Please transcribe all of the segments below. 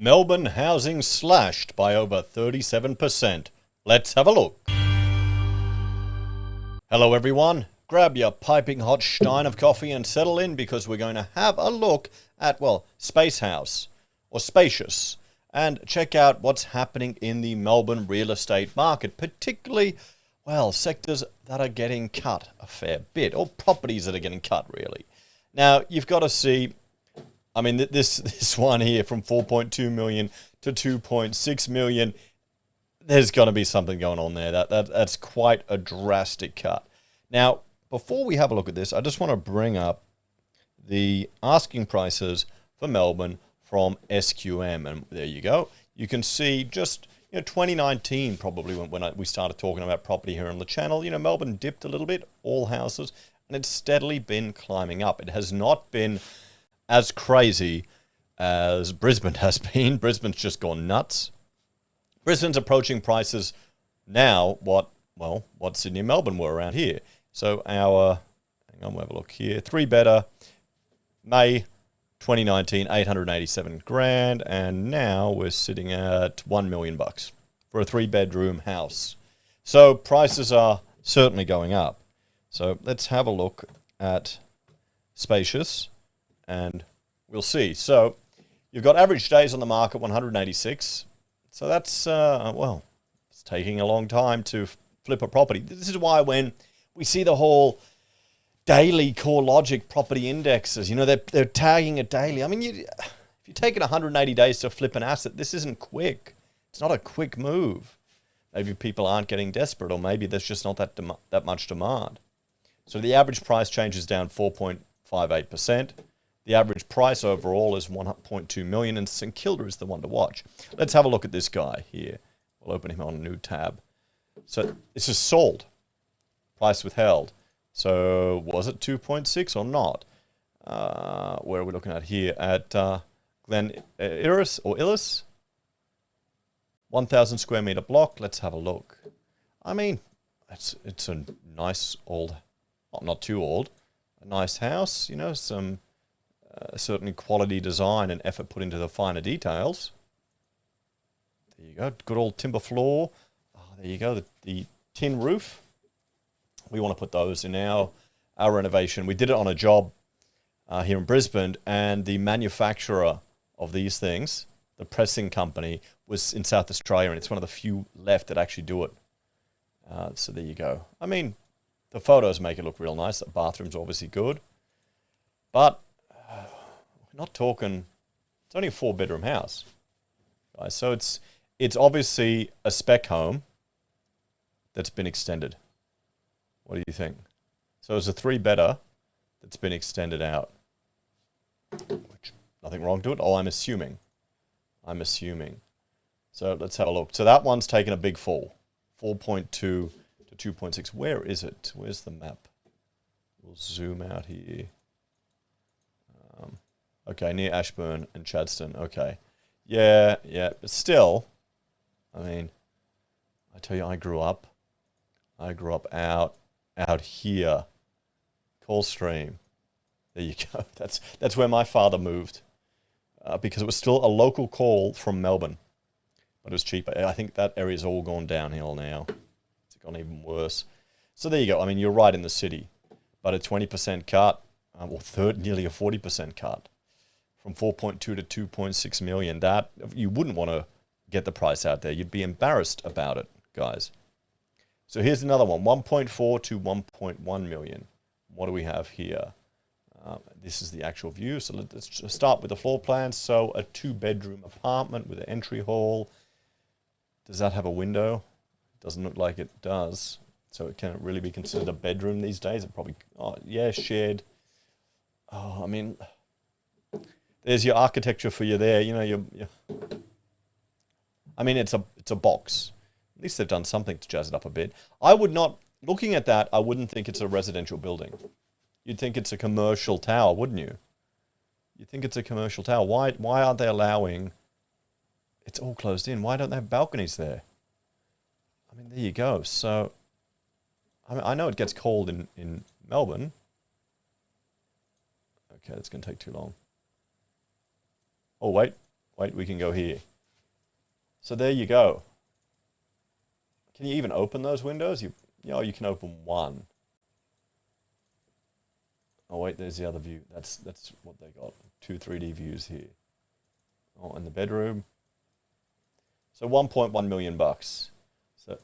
Melbourne housing slashed by over 37%. Let's have a look. Hello everyone. Grab your piping hot stein of coffee and settle in because we're going to have a look at, well, Space House or Spacious and check out what's happening in the Melbourne real estate market, particularly, well, sectors that are getting cut a fair bit, or properties that are getting cut, really. Now, you've got to see, I mean, this one here from 4.2 million to 2.6 million, there's got to be something going on there. That's quite a drastic cut. Now, before we have a look at this, I just want to bring up the asking prices for Melbourne from SQM, and there you go. You can see just 2019 probably when we started talking about property here on the channel. Melbourne dipped a little bit, all houses, and it's steadily been climbing up. It has not been as crazy as Brisbane has been. Brisbane's just gone nuts. Brisbane's approaching prices now what Sydney and Melbourne were around here. So hang on, we'll have a look here. 3-bedder, May 2019, 887 grand, and now we're sitting at $1 million for a 3-bedroom house. So prices are certainly going up. So let's have a look at Spacious, and we'll see. So you've got average days on the market, 186. So that's, it's taking a long time to flip a property. This is why when we see the whole daily CoreLogic property indexes, they're tagging it daily. I mean, if you're taking 180 days to flip an asset, this isn't quick. It's not a quick move. Maybe people aren't getting desperate, or maybe there's just not that much demand. So the average price change is down 4.58%. The average price overall is 1.2 million, and St Kilda is the one to watch. Let's have a look at this guy here. We'll open him on a new tab. So this is sold. Price withheld. So was it 2.6 or not? Where are we looking at here? At Glen Iris or Illis? 1,000 square meter block. Let's have a look. I mean, it's a nice old, not too old, a nice house. Some certainly quality design and effort put into the finer details. There you go. Good old timber floor. Oh, there you go. The tin roof. We want to put those in our renovation. We did it on a job here in Brisbane, and the manufacturer of these things, the pressing company, was in South Australia, and it's one of the few left that actually do it. So there you go. I mean, the photos make it look real nice. The bathroom's obviously good. But we're not talking, it's only a 4-bedroom house, guys. So it's obviously a spec home that's been extended. What do you think? So it's a 3-bedder that's been extended out. Which, nothing wrong to it. Oh, I'm assuming. So let's have a look. So that one's taken a big fall. 4.2 to 2.6. Where is it? Where's the map? We'll zoom out here. Okay, near Ashburn and Chadstone. Okay. Yeah. But still, I mean, I tell you, I grew up out here, Coldstream. There you go. That's where my father moved, because it was still a local call from Melbourne, but it was cheaper. I think that area's all gone downhill now. It's gone even worse. So there you go. I mean, you're right in the city, but a 20% cut, nearly a 40% cut, from 4.2 to 2.6 million. That you wouldn't want to get the price out there. You'd be embarrassed about it, guys. So here's another one, 1.4 to 1.1 million. What do we have here? This is the actual view. So let's just start with the floor plan. So a 2-bedroom apartment with an entry hall. Does that have a window? Doesn't look like it does. So it can't really be considered a bedroom these days. It probably, shared. Oh, I mean, there's your architecture for you there. I mean, it's a box. At least they've done something to jazz it up a bit. I would not, looking at that, I wouldn't think it's a residential building. You'd think it's a commercial tower, wouldn't you? You'd think it's a commercial tower. Why aren't they allowing, it's all closed in. Why don't they have balconies there? I mean, there you go. So, I mean, I know it gets cold in Melbourne. Okay, that's going to take too long. Oh, wait. Wait, we can go here. So there you go. Can you even open those windows? You can open one. Oh wait, there's the other view. That's what they got. 2 3D views here. Oh, and the bedroom. So 1.1 million bucks. So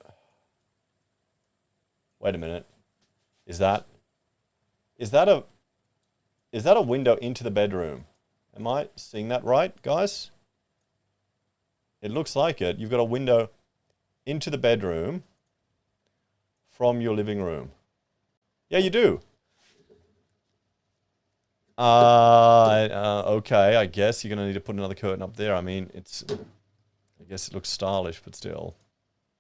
wait a minute. Is that a window into the bedroom? Am I seeing that right, guys? It looks like it. You've got a window into the bedroom from your living room. Yeah, you do. Okay, I guess you're going to need to put another curtain up there. I mean, I guess it looks stylish, but still.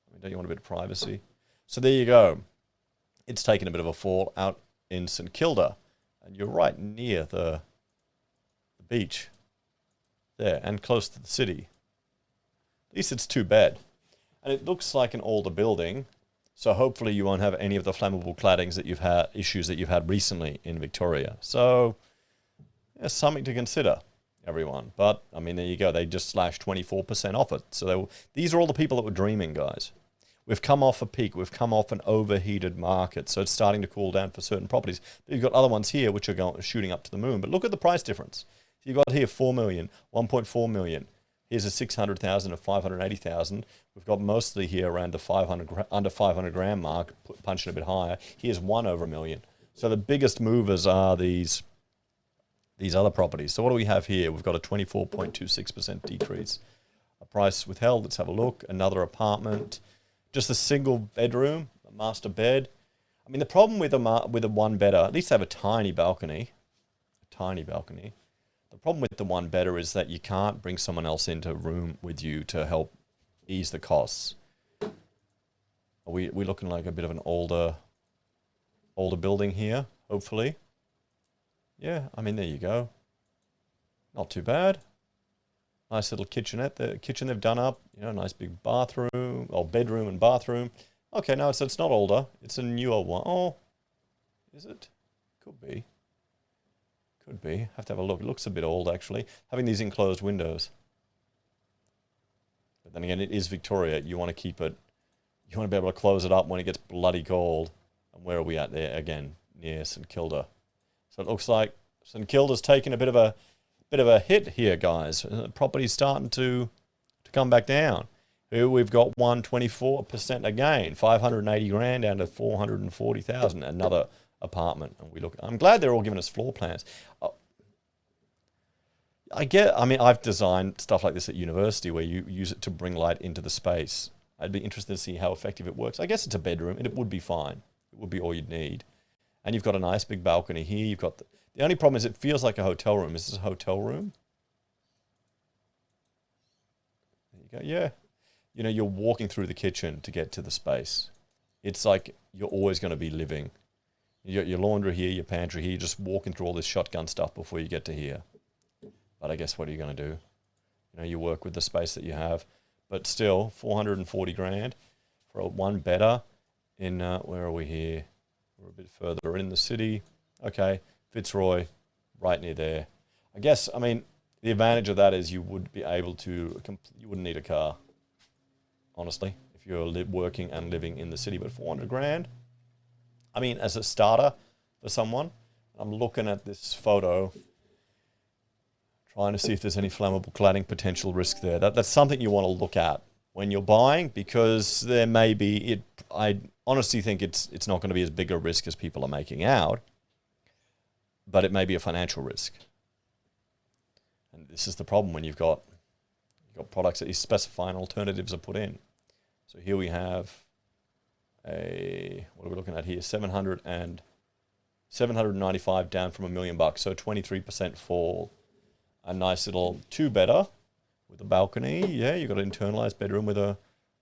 I mean, don't you want a bit of privacy? So there you go. It's taken a bit of a fall out in St Kilda. And you're right near the beach there and close to the city. At least it's 2 bed. And it looks like an older building. So hopefully you won't have any of the flammable claddings that you've had, issues that you've had recently in Victoria. So, yeah, something to consider, everyone. But, I mean, there you go. They just slashed 24% off it. So these are all the people that were dreaming, guys. We've come off a peak. We've come off an overheated market. So it's starting to cool down for certain properties. But you've got other ones here which are shooting up to the moon. But look at the price difference. So you've got here 4 million, 1.4 million. Here's a 600,000, a 580,000. We've got mostly here around the under 500 grand mark, punching a bit higher. Here's 1 over a million. So the biggest movers are these other properties. So what do we have here? We've got a 24.26% decrease. A price withheld. Let's have a look. Another apartment. Just a single bedroom, a master bed. I mean, the problem with a one bedder, at least they have a tiny balcony. A tiny balcony. The problem with the one bedder is that you can't bring someone else into a room with you to help ease the costs. Are we looking like a bit of an older building here, hopefully? Yeah, I mean, there you go. Not too bad. Nice little kitchenette. The kitchen they've done up, nice big bathroom, or bedroom and bathroom. Okay, no, it's not older. It's a newer one. Oh, is it? Could be. Could be. Have to have a look. It looks a bit old, actually. Having these enclosed windows. But then again, it is Victoria. You want to keep it... You want to be able to close it up when it gets bloody cold. And where are we at there? Again, near St Kilda. So it looks like St Kilda's taking a bit of a hit here, guys. Property's starting to come back down. Here we've got 124% again. 580 grand down to 440,000. Another apartment. And I'm glad they're all giving us floor plans. I mean, I've designed stuff like this at university where you use it to bring light into the space. I'd be interested to see how effective it works. I guess it's a bedroom, and it would be fine. It would be all you'd need. And you've got a nice big balcony here. You've got the only problem is it feels like a hotel room. Is this a hotel room? There you go. Yeah. You're walking through the kitchen to get to the space. It's like you're always going to be living. You got your laundry here, your pantry here, you're just walking through all this shotgun stuff before you get to here. But I guess what are you going to do? You work with the space that you have. But still, 440 grand for a one bedder in, where are we here? We're a bit further in the city. Okay, Fitzroy, right near there. I guess, I mean, the advantage of that is you would be able to, you wouldn't need a car, honestly, if you're working and living in the city. But 400 grand, I mean, as a starter for someone, I'm looking at this photo, trying to see if there's any flammable cladding potential risk there. That's something you want to look at when you're buying, because there may be, I honestly think it's not going to be as big a risk as people are making out, but it may be a financial risk. And this is the problem when you've got products that you specify and alternatives are put in. So here we have what are we looking at here? 795 down from $1 million, so 23% fall. A nice little 2-bedder with a balcony. Yeah, you've got an internalized bedroom with a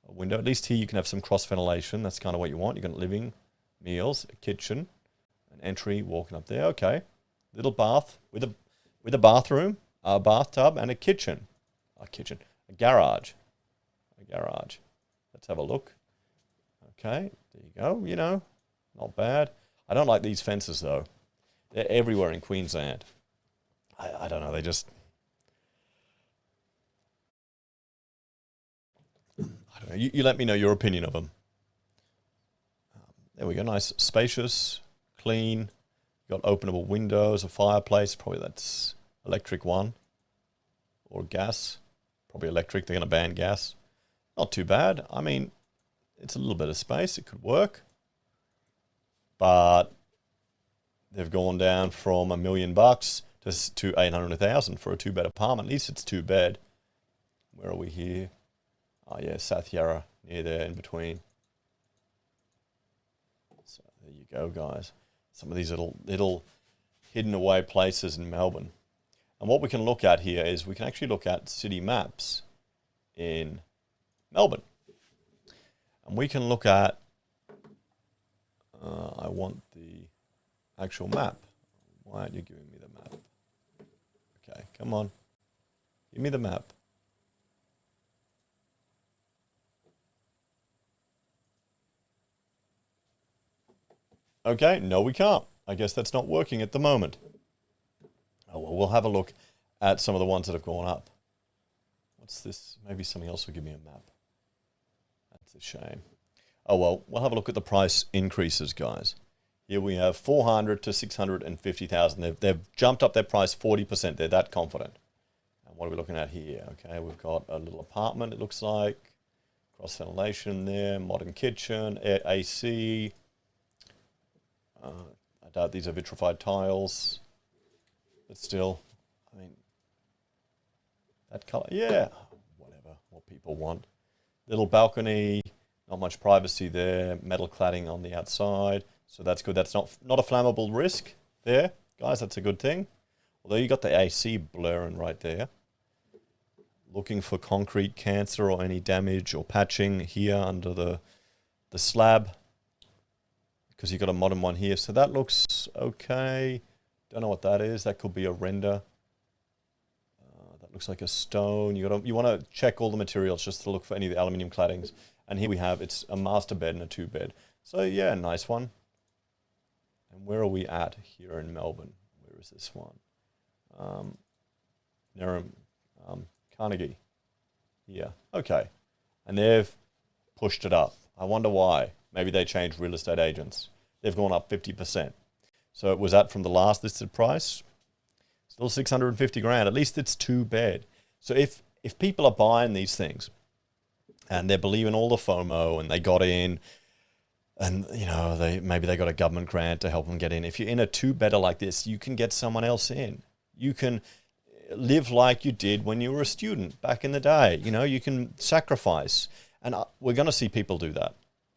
window. At least here you can have some cross ventilation. That's kind of what you want. You've got living, meals, a kitchen, an entry walking up there. Okay, little bath with a bathroom, a bathtub, and a kitchen. A garage. Let's have a look. Okay, there you go. Not bad. I don't like these fences though. They're everywhere in Queensland. I don't know. They just... You let me know your opinion of them. There we go. Nice, spacious, clean. Got openable windows, a fireplace. Probably that's electric one. Or gas. Probably electric. They're going to ban gas. Not too bad. I mean, it's a little bit of space. It could work. But they've gone down from $1 million to 800,000 for a 2-bed apartment. At least it's 2-bed. Where are we here? Oh yeah, South Yarra, near there in between. So there you go, guys. Some of these little hidden away places in Melbourne. And what we can look at here is we can actually look at city maps in Melbourne. And we can look at, I want the actual map. Why aren't you giving me the map? Okay, come on. Give me the map. Okay, no we can't. I guess that's not working at the moment. Oh well, we'll have a look at some of the ones that have gone up. What's this? Maybe something else will give me a map. That's a shame. Oh well, we'll have a look at the price increases, guys. Here we have 400 to 650,000. They've jumped up their price 40%. They're that confident. And what are we looking at here? Okay, we've got a little apartment, it looks like. Cross ventilation there, modern kitchen, AC. I doubt these are vitrified tiles. But still, I mean, that color, yeah, whatever, what people want. Little balcony, not much privacy there, metal cladding on the outside. So that's good. That's not a flammable risk there, guys. That's a good thing. Although you got the AC blurring right there. Looking for concrete cancer or any damage or patching here under the slab. Because you got a modern one here. So that looks okay. Don't know what that is. That could be a render. That looks like a stone. You want to check all the materials just to look for any of the aluminium claddings. And here we have, it's a master bed and a 2-bed. So yeah, nice one. And where are we at here in Melbourne? Where is this one? Carnegie. Yeah, okay. And they've pushed it up. I wonder why. Maybe they changed real estate agents. They've gone up 50%. So it was that from the last listed price. Still 650 grand. At least it's 2-bed. So if people are buying these things and they're believing all the FOMO and they got in, and you know maybe they got a government grant to help them get in. If you're in a 2-bedder like this, you can get someone else in. You can live like you did when you were a student back in the day. You know, you can sacrifice, and we're going to see people do that.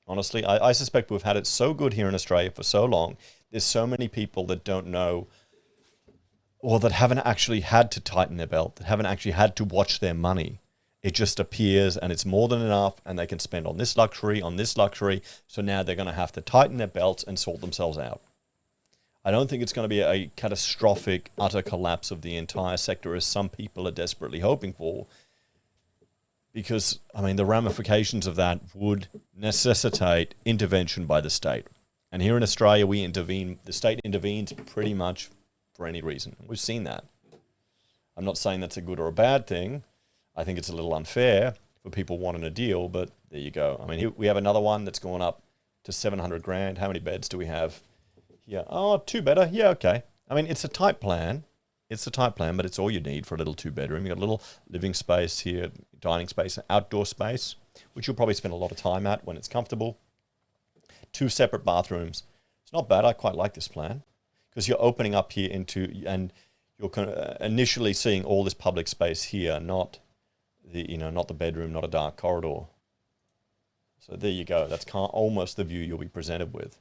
Honestly, I suspect we've had it so good here in Australia for so long. There's so many people that don't know, or that haven't actually had to tighten their belt, that haven't actually had to watch their money. It just appears and it's more than enough, and they can spend on this luxury, So now they're going to have to tighten their belts and sort themselves out. I don't think it's going to be a catastrophic, utter collapse of the entire sector as some people are desperately hoping for. Because, I mean, the ramifications of that would necessitate intervention by the state. And here in Australia, we intervene, the state intervenes pretty much for any reason. We've seen that. I'm not saying that's a good or a bad thing. I think it's a little unfair for people wanting a deal, but there you go. I mean, here we have another one that's gone up to 700 grand. How many beds do we have here? Oh, 2-bedder. Yeah, okay. I mean, it's a tight plan. It's a tight plan, but it's all you need for a little 2-bedroom. You've got a little living space here, dining space, outdoor space, which you'll probably spend a lot of time at when it's comfortable. 2 separate bathrooms. It's not bad. I quite like this plan because you're opening up here into, and you're initially seeing all this public space here, not the bedroom, not a dark corridor. So there you go. That's almost the view you'll be presented with.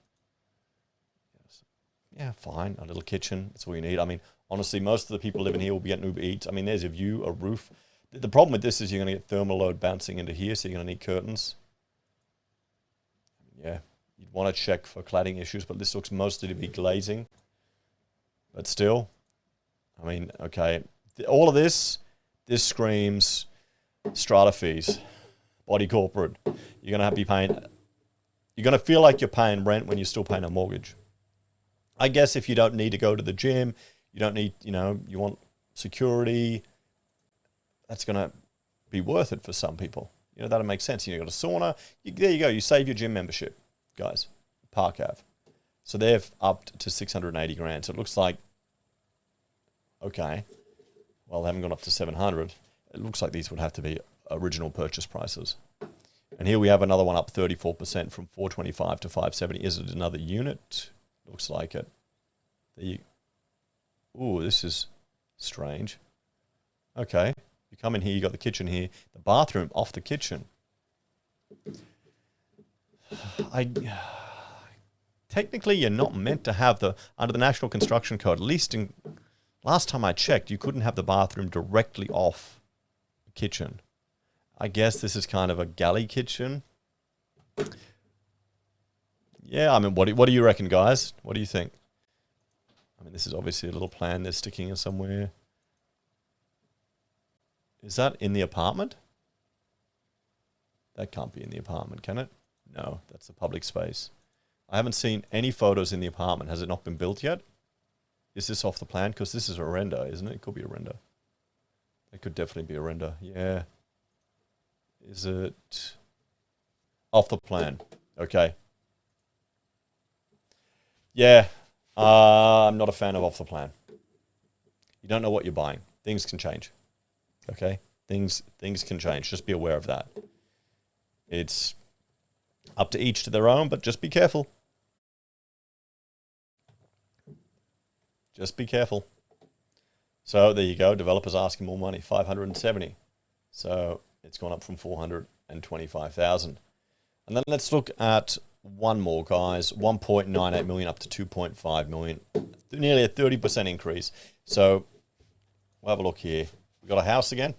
Yeah, fine. A little kitchen. That's all you need. I mean, honestly, most of the people living here will be getting Uber Eats. I mean, there's a view, a roof. The problem with this is you're going to get thermal load bouncing into here, so you're going to need curtains. Yeah, you'd want to check for cladding issues, but this looks mostly to be glazing. But still, I mean, okay. All of this screams strata fees, body corporate. You're going to you're going to feel like you're paying rent when you're still paying a mortgage. I guess if you don't need to go to the gym, you don't need, you want security, that's going to be worth it for some people. You know, that'll make sense. You got a sauna. There you go. You save your gym membership, guys. Park Ave. So they've upped to 680 grand. So it looks like, okay, well, they haven't gone up to 700. It looks like these would have to be original purchase prices. And here we have another one up 34% from 425 to 570. Is it another unit? Looks like it. Ooh, this is strange. Okay. You come in here, you got the kitchen here, the bathroom off the kitchen. Technically, you're not meant to have under the National Construction Code, at least last time I checked, you couldn't have the bathroom directly off the kitchen. I guess this is kind of a galley kitchen. Yeah, I mean, what do you reckon, guys? What do you think? I mean, this is obviously a little plan they're sticking in somewhere. Is that in the apartment? That can't be in the apartment, can it? No, that's a public space. I haven't seen any photos in the apartment. Has it not been built yet? Is this off the plan? Because this is a render, isn't it? It could be a render. It could definitely be a render. Yeah. Is it off the plan? Okay. Yeah. I'm not a fan of off the plan. You don't know what you're buying. Things can change. Okay? Things can change. Just be aware of that. It's up to each to their own, but just be careful. Just be careful. So there you go. Developers asking more money, 570. So it's gone up from 425,000. And then let's look at one more, guys. 1.98 million up to 2.5 million. Nearly a 30% increase. So we'll have a look here. We've got a house again.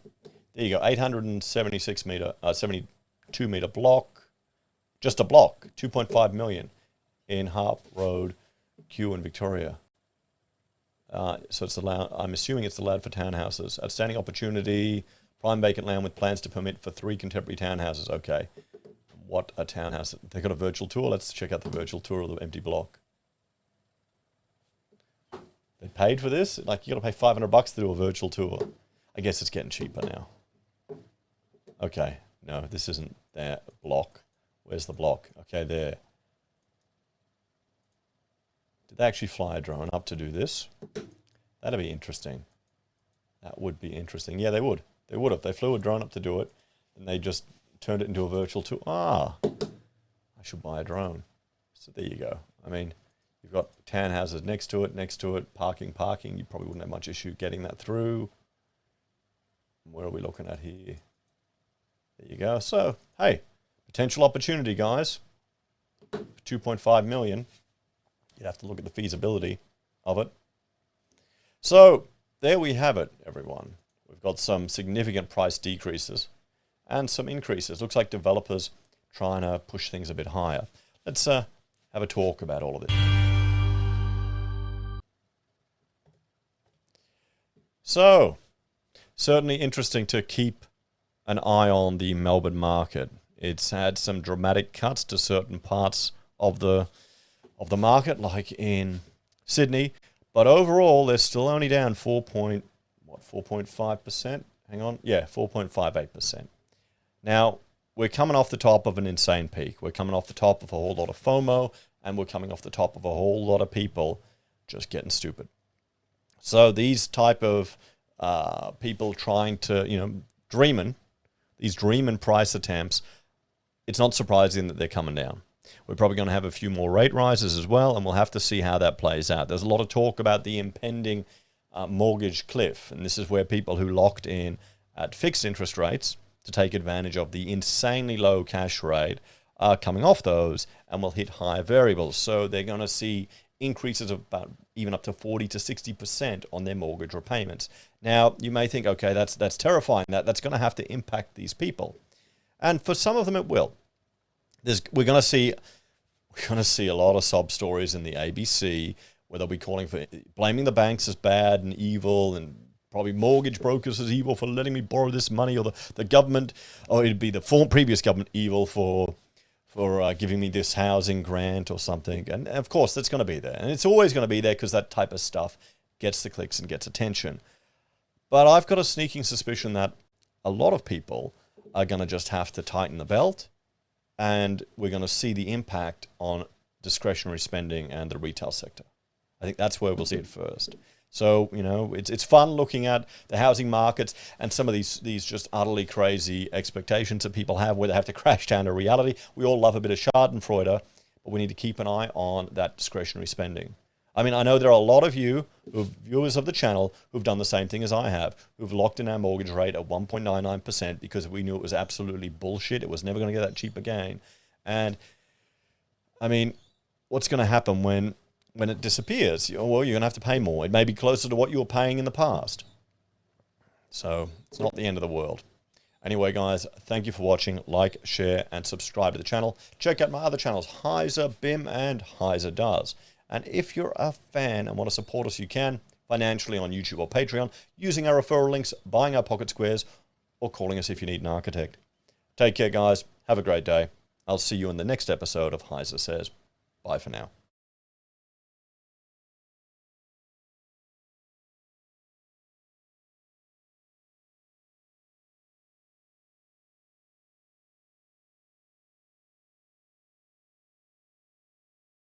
There you go. 876 meter, 72 meter block. Just a block. 2.5 million in Harp Road, Kew in Victoria. So it's allowed, I'm assuming it's allowed for townhouses. Outstanding opportunity, prime vacant land with plans to permit for 3 contemporary townhouses. Okay. What a townhouse. They've got a virtual tour. Let's check out the virtual tour of the empty block. They paid for this? Like, you got to pay $500 to do a virtual tour. I guess it's getting cheaper now. Okay. No, this isn't their block. Where's the block? Okay, there. Did they actually fly a drone up to do this? That'd be interesting. That would be interesting. Yeah, they would. They would have. They flew a drone up to do it, and they just turned it into a virtual tour. Ah, I should buy a drone. So there you go. I mean, you've got townhouses next to it, parking. You probably wouldn't have much issue getting that through. Where are we looking at here? There you go. So, hey, potential opportunity, guys. 2.5 million. You'd have to look at the feasibility of it. So, there we have it, everyone. We've got some significant price decreases and some increases. Looks like developers trying to push things a bit higher. Let's have a talk about all of this. So, certainly interesting to keep an eye on the Melbourne market. It's had some dramatic cuts to certain parts of the market, like in Sydney, but overall they're still only down 4.5%. Hang on, yeah, 4.58%. Now we're coming off the top of an insane peak. We're coming off the top of a whole lot of FOMO, and we're coming off the top of a whole lot of people just getting stupid. So these type of people trying to, dreaming, these dreaming price attempts, it's not surprising that they're coming down. We're probably going to have a few more rate rises as well, and we'll have to see how that plays out. There's a lot of talk about the impending mortgage cliff, and this is where people who locked in at fixed interest rates to take advantage of the insanely low cash rate are coming off those and will hit higher variables. So they're going to see increases of about even up to 40 to 60% on their mortgage repayments. Now, you may think, okay, that's terrifying. That's going to have to impact these people. And for some of them, it will. We're going to see a lot of sob stories in the ABC where they'll be blaming the banks as bad and evil, and probably mortgage brokers as evil for letting me borrow this money, or the government, or it'd be the previous government evil for giving me this housing grant or something. And of course, that's going to be there. And it's always going to be there because that type of stuff gets the clicks and gets attention. But I've got a sneaking suspicion that a lot of people are going to just have to tighten the belt, and we're going to see the impact on discretionary spending and the retail sector. I think that's where we'll see it first. So, you know, it's fun looking at the housing markets and some of these just utterly crazy expectations that people have where they have to crash down to reality. We all love a bit of schadenfreude, but we need to keep an eye on that discretionary spending. I mean, I know there are a lot of you, viewers of the channel, who've done the same thing as I have, who've locked in our mortgage rate at 1.99% because we knew it was absolutely bullshit. It was never going to get that cheap again. And, I mean, what's going to happen when it disappears? Well, you're going to have to pay more. It may be closer to what you were paying in the past. So it's not the end of the world. Anyway, guys, thank you for watching. Like, share, and subscribe to the channel. Check out my other channels, Heise, BIM, and Heise Does. And if you're a fan and want to support us, you can financially on YouTube or Patreon, using our referral links, buying our pocket squares, or calling us if you need an architect. Take care, guys. Have a great day. I'll see you in the next episode of HeiseSays. Bye for now.